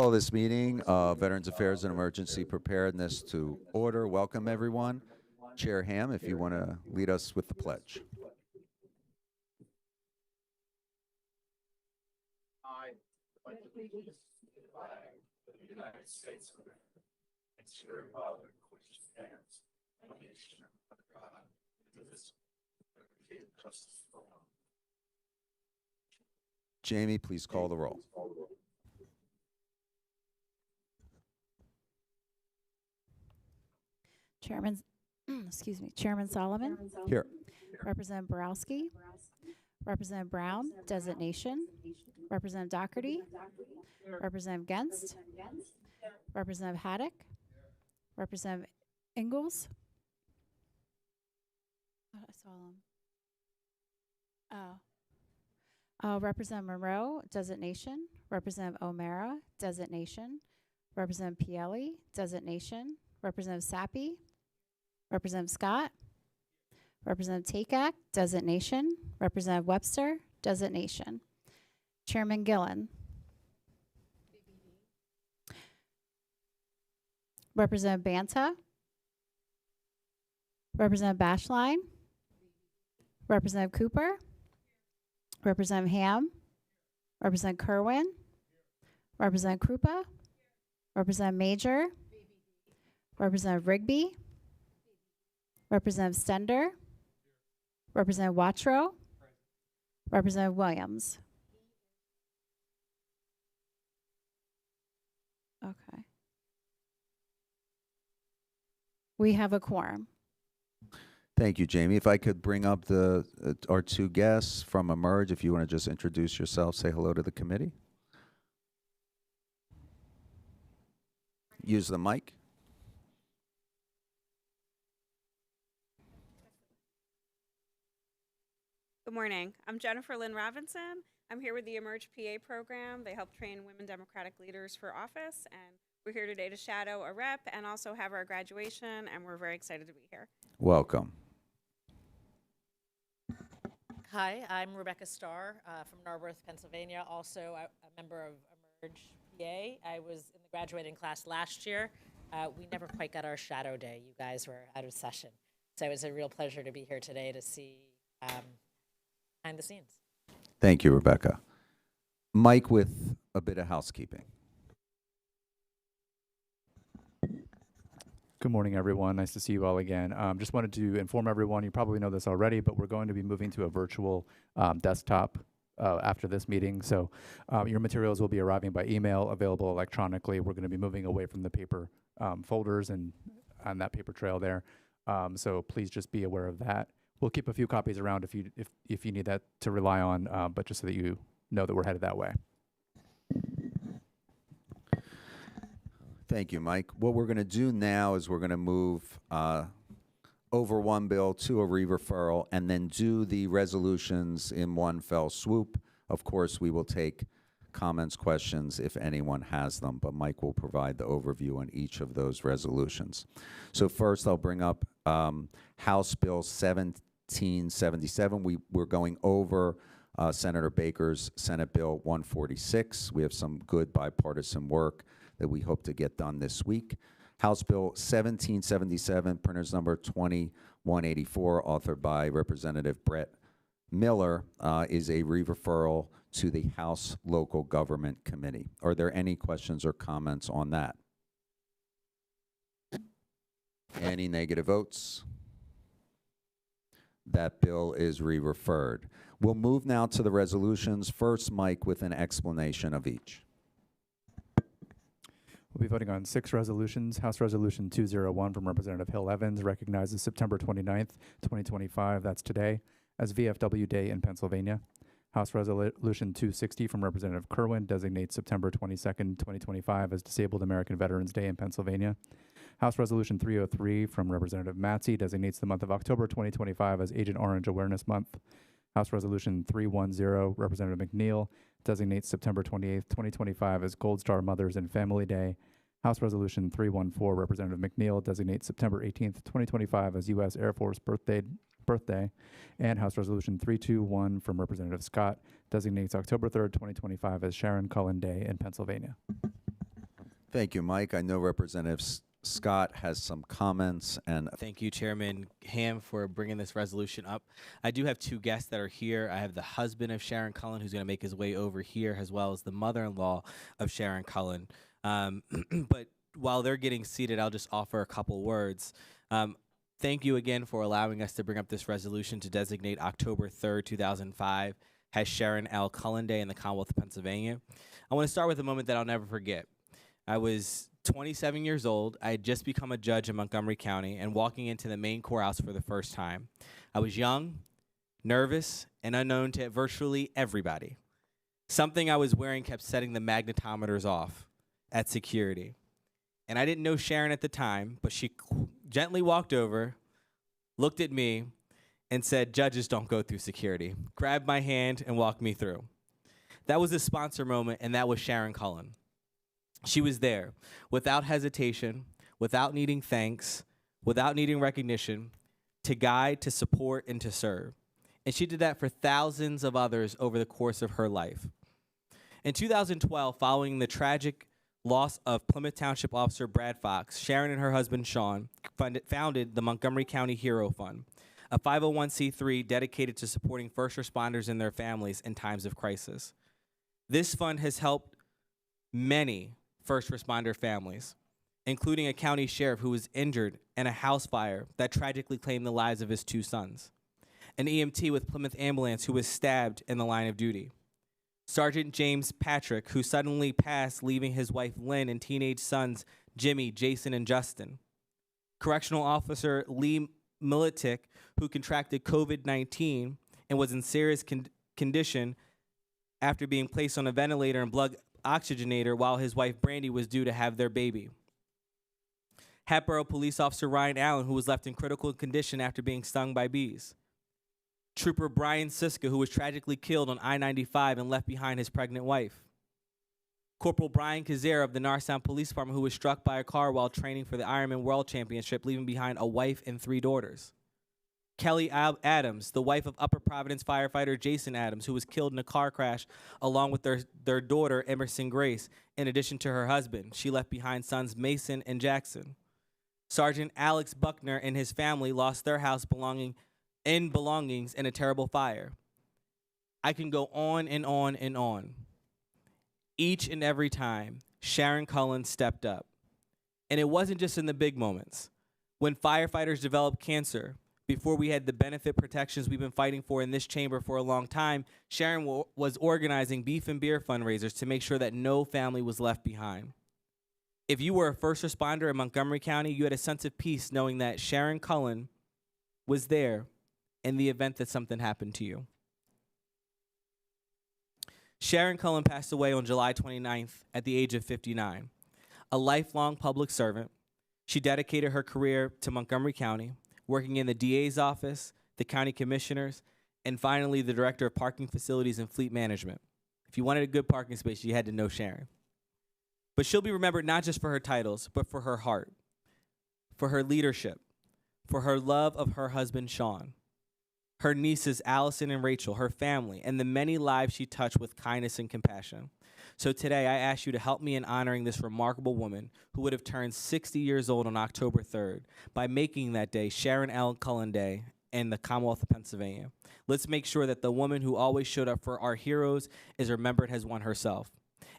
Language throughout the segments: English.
Call this meeting of Veterans Affairs and Emergency Preparedness to order. Welcome, everyone. Chair Ham, if you want to lead us with the pledge. I pledge allegiance to the flag of the United States of America and to the republic which stands one nation under God, indivisible, with liberty and justice for all. Jamie, please call the roll. Chairman, excuse me, Chairman Solomon, Here. Representative Borowski, Representative Brown, designation, Representative Doherty, Representative Genst, Representative Haddock, Representative Ingalls. I saw him. Representative Monroe, designation, Representative O'Mara, designation, Representative Pielli, designation, Representative Sappi, Representative Scott, Representative Takak, designation, Representative Webster, designation. Chairman Gillen. Representative Banta, Representative Bashline, Representative Cooper, Representative Ham, Representative Kerwin, Representative Krupa, Representative Major, Representative Rigby, Representative Stender, Representative Wattrow, Representative Williams. Okay. We have a quorum. Thank you, Jamie. If I could bring up our two guests from Emerge, if you want to just introduce yourself, say hello to the committee. Use the mic. Good morning. I'm Jennifer Lynn Robinson. I'm here with the Emerge PA program. They help train women Democratic leaders for office, and we're here today to shadow a rep and also have our graduation, and we're very excited to be here. Welcome. Hi, I'm Rebecca Starr from Narberth, Pennsylvania, also a member of Emerge PA. I was in the graduating class last year. We never quite got our shadow day. You guys were out of session. So it was a real pleasure to be here today to see behind the scenes. Thank you, Rebecca. Mike with a bit of housekeeping. Good morning, everyone. Nice to see you all again. Just wanted to inform everyone, you probably know this already, but we're going to be moving to a virtual desktop after this meeting. So your materials will be arriving by email, available electronically. We're going to be moving away from the paper folders and on that paper trail there. So please just be aware of that. We'll keep a few copies around if you need that to rely on, but just so that you know that we're headed that way. Thank you, Mike. What we're going to do now is we're going to move over one bill to a re-referral and then do the resolutions in one fell swoop. Of course, we will take comments, questions if anyone has them, but Mike will provide the overview on each of those resolutions. So first, I'll bring up House Bill 1777. We're going over Senator Baker's Senate Bill 146. We have some good bipartisan work that we hope to get done this week. House Bill 1777, printer's number 2184, authored by Representative Brett Miller, is a re-referral to the House Local Government Committee. Are there any questions or comments on that? Any negative votes? That bill is re-referred. We'll move now to the resolutions. First, Mike with an explanation of each. We'll be voting on 6 resolutions. House Resolution 201 from Representative Hill Evans recognizes September 29th, 2025, that's today, as VFW Day in Pennsylvania. House Resolution 260 from Representative Kerwin designates September 22nd, 2025 as Disabled American Veterans Day in Pennsylvania. House Resolution 303 from Representative Matzey designates the month of October 2025 as Agent Orange Awareness Month. House Resolution 310, Representative McNeil, designates September 28th, 2025 as Gold Star Mothers and Family Day. House Resolution 314, Representative McNeil, designates September 18th, 2025 as U.S. Air Force birthday. And House Resolution 321 from Representative Scott designates October 3rd, 2025 as Sharon Cullen Day in Pennsylvania. Thank you, Mike. I know Representative Scott has some comments, and Thank you, Chairman Ham, for bringing this resolution up. I do have two guests that are here. I have the husband of Sharon Cullen, who's going to make his way over here, as well as the mother-in-law of Sharon Cullen. But while they're getting seated, I'll just offer a couple words. Thank you again for allowing us to bring up this resolution to designate October 3rd, 2005 as Sharon L. Cullen Day in the Commonwealth of Pennsylvania. I want to start with a moment that I'll never forget. I was 27 years old. I had just become a judge in Montgomery County and walking into the main courthouse for the first time. I was young, nervous, and unknown to virtually everybody. Something I was wearing kept setting the magnetometers off at security. And I didn't know Sharon at the time, but she gently walked over, looked at me, and said, "Judges don't go through security," grabbed my hand and walked me through. That was a sponsor moment, and that was Sharon Cullen. She was there without hesitation, without needing thanks, without needing recognition, to guide, to support, and to serve. And she did that for thousands of others over the course of her life. In 2012, following the tragic loss of Plymouth Township Officer Brad Fox, Sharon and her husband Sean founded the Montgomery County Hero Fund, a 501c3 dedicated to supporting first responders and their families in times of crisis. This fund has helped many first responder families, including a county sheriff who was injured in a house fire that tragically claimed the lives of his two sons, an EMT with Plymouth Ambulance who was stabbed in the line of duty, Sergeant James Patrick, who suddenly passed, leaving his wife Lynn and teenage sons Jimmy, Jason, and Justin, Correctional Officer Lee Militic, who contracted COVID-19 and was in serious condition after being placed on a ventilator and blood oxygenator while his wife Brandy was due to have their baby. Hatboro Police Officer Ryan Allen, who was left in critical condition after being stung by bees. Trooper Brian Siska, who was tragically killed on I-95 and left behind his pregnant wife. Corporal Brian Kazera of the Norristown Police Department, who was struck by a car while training for the Ironman World Championship, leaving behind a wife and 3 daughters. Kelly Adams, the wife of Upper Providence firefighter Jason Adams, who was killed in a car crash along with their daughter, Emerson Grace, in addition to her husband. She left behind sons Mason and Jackson. Sergeant Alex Buckner and his family lost their house belongings in a terrible fire. I can go on and on and on. Each and every time, Sharon Cullen stepped up. And it wasn't just in the big moments. When firefighters developed cancer, before we had the benefit protections we've been fighting for in this chamber for a long time, Sharon was organizing beef and beer fundraisers to make sure that no family was left behind. If you were a first responder in Montgomery County, you had a sense of peace knowing that Sharon Cullen was there in the event that something happened to you. Sharon Cullen passed away on July 29th at the age of 59. A lifelong public servant, she dedicated her career to Montgomery County, working in the DA's office, the county commissioners, and finally the director of parking facilities and fleet management. If you wanted a good parking space, you had to know Sharon. But she'll be remembered not just for her titles, but for her heart, for her leadership, for her love of her husband, Sean, her nieces, Allison and Rachel, her family, and the many lives she touched with kindness and compassion. So today, I ask you to help me in honoring this remarkable woman who would have turned 60 years old on October 3rd by making that day Sharon L. Cullen Day in the Commonwealth of Pennsylvania. Let's make sure that the woman who always showed up for our heroes is remembered as one herself.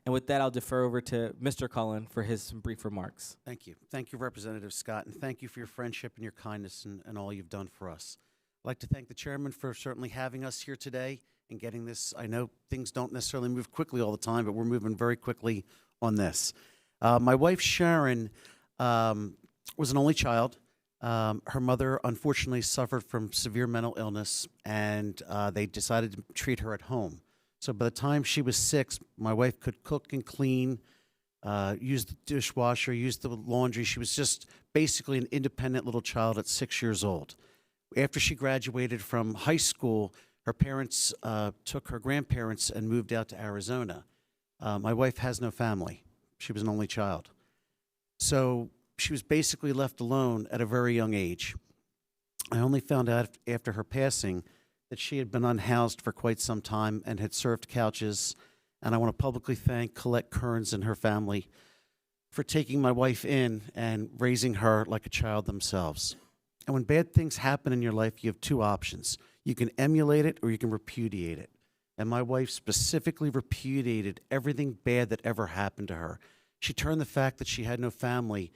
And with that, I'll defer over to Mr. Cullen for his brief remarks. Thank you. Thank you, Representative Scott, and thank you for your friendship and your kindness and all you've done for us. I'd like to thank the chairman for certainly having us here today and getting this. I know things don't necessarily move quickly all the time, but we're moving very quickly on this. My wife, Sharon, was an only child. Her mother, unfortunately, suffered from severe mental illness, and they decided to treat her at home. So by the time she was 6, my wife could cook and clean, use the dishwasher, use the laundry. She was just basically an independent little child at 6 years old. After she graduated from high school, her parents took her grandparents and moved out to Arizona. My wife has no family. She was an only child. So she was basically left alone at a very young age. I only found out after her passing that she had been unhoused for quite some time and had served couches. And I want to publicly thank Colette Kearns and her family for taking my wife in and raising her like a child themselves. And when bad things happen in your life, you have two options. You can emulate it or you can repudiate it. And my wife specifically repudiated everything bad that ever happened to her. She turned the fact that she had no family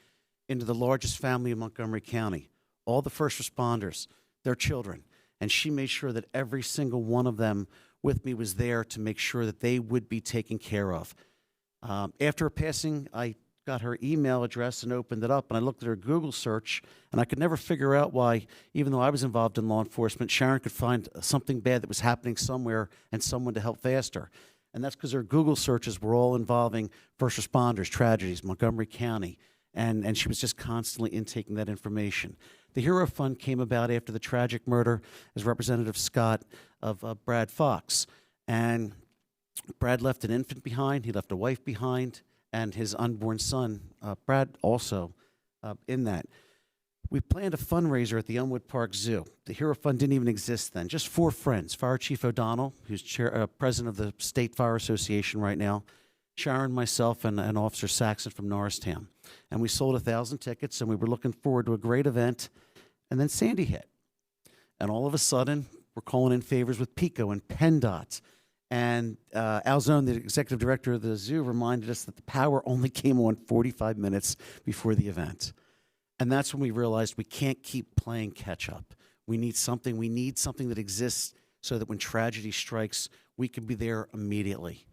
into the largest family in Montgomery County. All the first responders, their children. And she made sure that every single one of them with me was there to make sure that they would be taken care of. After her passing, I got her email address and opened it up, and I looked at her Google search, and I could never figure out why, even though I was involved in law enforcement, Sharon could find something bad that was happening somewhere and someone to help faster. And that's because her Google searches were all involving first responders, tragedies, Montgomery County, and she was just constantly intaking that information. The Hero Fund came about after the tragic murder, as Representative Scott, of Brad Fox. And Brad left an infant behind, he left a wife behind, and his unborn son, Brad, also in that. We planned a fundraiser at the Elmwood Park Zoo. The Hero Fund didn't even exist then. Just 4 friends: Fire Chief O'Donnell, who's president of the State Fire Association right now, Sharon, myself, and Officer Saxon from Norristown. And we sold 1,000 tickets, and we were looking forward to a great event. And then Sandy hit. And all of a sudden, we're calling in favors with PICO and PennDOT. And Al Zone, the executive director of the zoo, reminded us that the power only came on 45 minutes before the event. And that's when we realized we can't keep playing catch up. We need something that exists so that when tragedy strikes, we can be there immediately.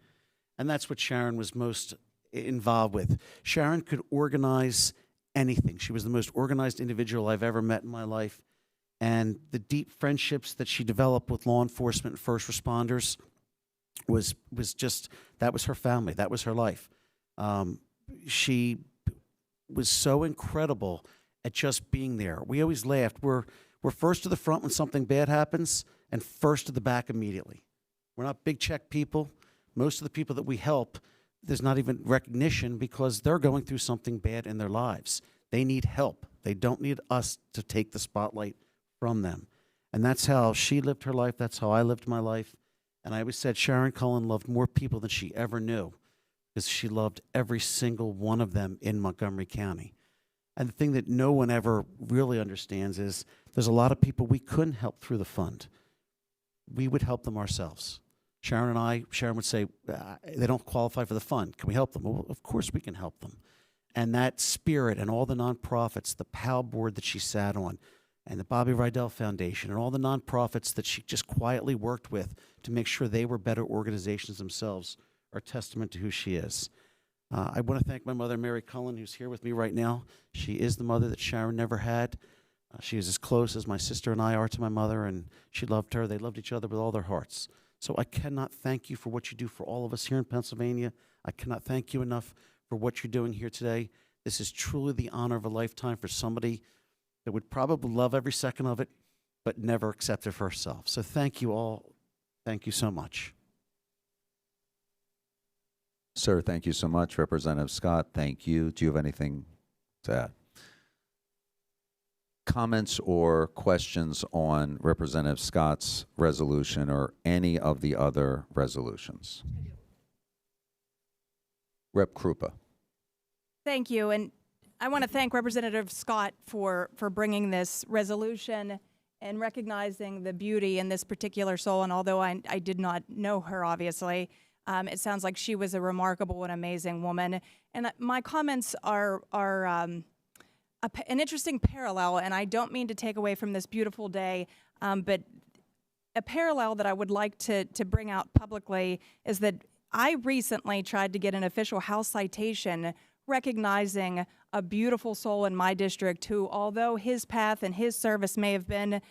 And that's what Sharon was most involved with. Sharon could organize anything. She was the most organized individual I've ever met in my life. And the deep friendships that she developed with law enforcement and first responders was just, that was her family. That was her life. She was so incredible at just being there. We always laughed. We're first to the front when something bad happens and first to the back immediately. We're not big check people. Most of the people that we help, there's not even recognition because they're going through something bad in their lives. They need help. They don't need us to take the spotlight from them. And that's how she lived her life. That's how I lived my life. And I always said Sharon Cullen loved more people than she ever knew because she loved every single one of them in Montgomery County. And the thing that no one ever really understands is there's a lot of people we couldn't help through the fund. We would help them ourselves. Sharon would say, they don't qualify for the fund. Can we help them? Well, of course we can help them. And that spirit and all the nonprofits, the PAL board that she sat on, and the Bobby Rydell Foundation, and all the nonprofits that she just quietly worked with to make sure they were better organizations themselves, are testament to who she is. I want to thank my mother, Mary Cullen, who's here with me right now. She is the mother that Sharon never had. She is as close as my sister and I are to my mother, and she loved her. They loved each other with all their hearts. So I cannot thank you for what you do for all of us here in Pennsylvania. I cannot thank you enough for what you're doing here today. This is truly the honor of a lifetime for somebody that would probably love every second of it, but never accept it for herself. So thank you all. Thank you so much. Sir, thank you so much. Representative Scott, thank you. Do you have anything to add? Comments or questions on Representative Scott's resolution or any of the other resolutions? Rep. Krupa. Thank you. And I want to thank Representative Scott for bringing this resolution and recognizing the beauty in this particular soul. And although I did not know her, obviously, it sounds like she was a remarkable and amazing woman. And my comments are an interesting parallel, and I don't mean to take away from this beautiful day, but a parallel that I would like to bring out publicly is that I recently tried to get an official House citation recognizing a beautiful soul in my district who, although his path and his service may have been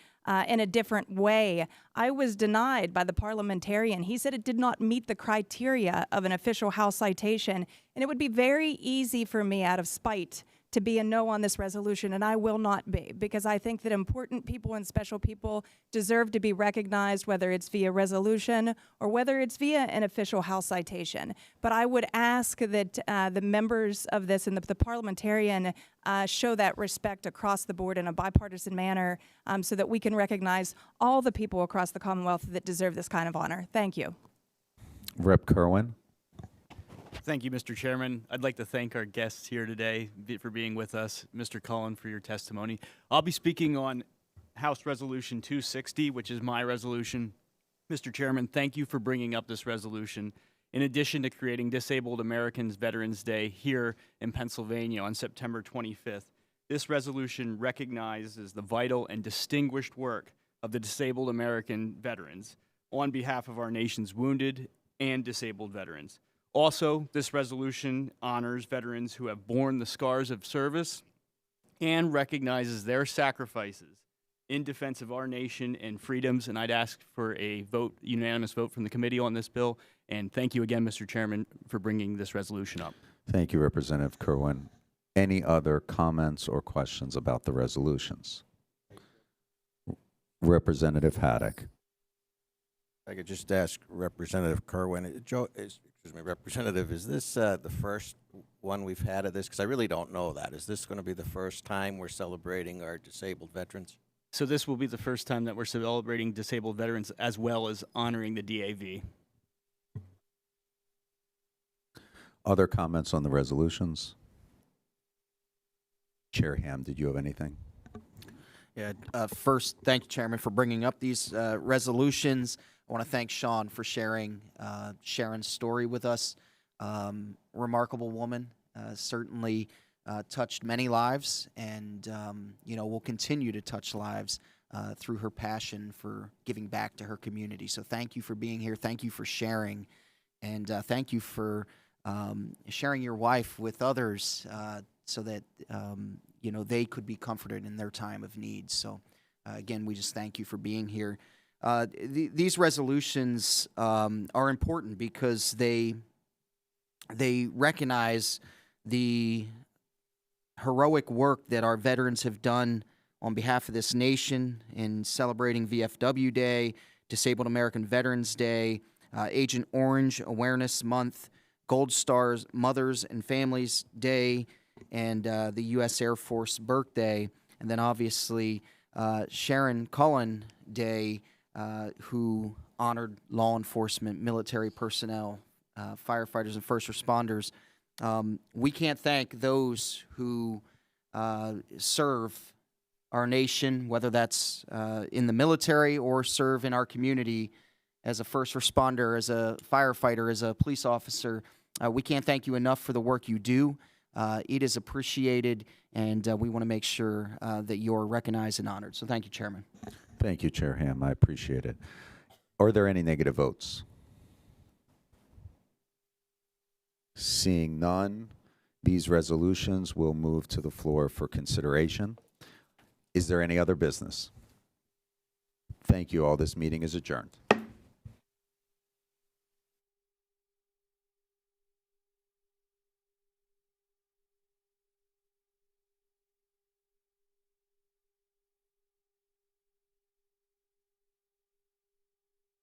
in a different way, I was denied by the parliamentarian. He said it did not meet the criteria of an official House citation, and it would be very easy for me, out of spite, to be a no on this resolution, and I will not be, because I think that important people and special people deserve to be recognized, whether it's via resolution or whether it's via an official House citation. But I would ask that the members of this and the parliamentarian show that respect across the board in a bipartisan manner so that we can recognize all the people across the Commonwealth that deserve this kind of honor. Thank you. Rep. Kerwin. Thank you, Mr. Chairman. I'd like to thank our guests here today for being with us. Mr. Cullen, for your testimony. I'll be speaking on House Resolution 260, which is my resolution. Mr. Chairman, thank you for bringing up this resolution. In addition to creating Disabled Americans Veterans Day here in Pennsylvania on September 25th, this resolution recognizes the vital and distinguished work of the disabled American veterans on behalf of our nation's wounded and disabled veterans. Also, this resolution honors veterans who have borne the scars of service and recognizes their sacrifices in defense of our nation and freedoms. And I'd ask for a vote, unanimous vote from the committee on this bill. And thank you again, Mr. Chairman, for bringing this resolution up. Thank you, Representative Kerwin. Any other comments or questions about the resolutions? Representative Haddock. I could just ask Representative Kerwin, Representative, is this the first one we've had of this? Because I really don't know that. Is this going to be the first time we're celebrating our disabled veterans? So this will be the first time that we're celebrating disabled veterans as well as honoring the DAV. Other comments on the resolutions? Chair Ham, did you have anything? Yeah. First, thank you, Chairman, for bringing up these resolutions. I want to thank Sean for sharing Sharon's story with us. Remarkable woman, certainly touched many lives, and will continue to touch lives through her passion for giving back to her community. So thank you for being here. Thank you for sharing, and thank you for sharing your wife with others so that they could be comforted in their time of need. So again, we just thank you for being here. These resolutions are important because they recognize the heroic work that our veterans have done on behalf of this nation in celebrating VFW Day, Disabled American Veterans Day, Agent Orange Awareness Month, Gold Stars Mothers and Families Day, and the U.S. Air Force birthday, and then obviously Sharon Cullen Day, who honored law enforcement, military personnel, firefighters, and first responders. We can't thank those who serve our nation, whether that's in the military or serve in our community as a first responder, as a firefighter, as a police officer. We can't thank you enough for the work you do. It is appreciated, and we want to make sure that you're recognized and honored. So thank you, Chairman. Thank you, Chair Ham. I appreciate it. Are there any negative votes? Seeing none, these resolutions will move to the floor for consideration. Is there any other business? Thank you all. This meeting is adjourned.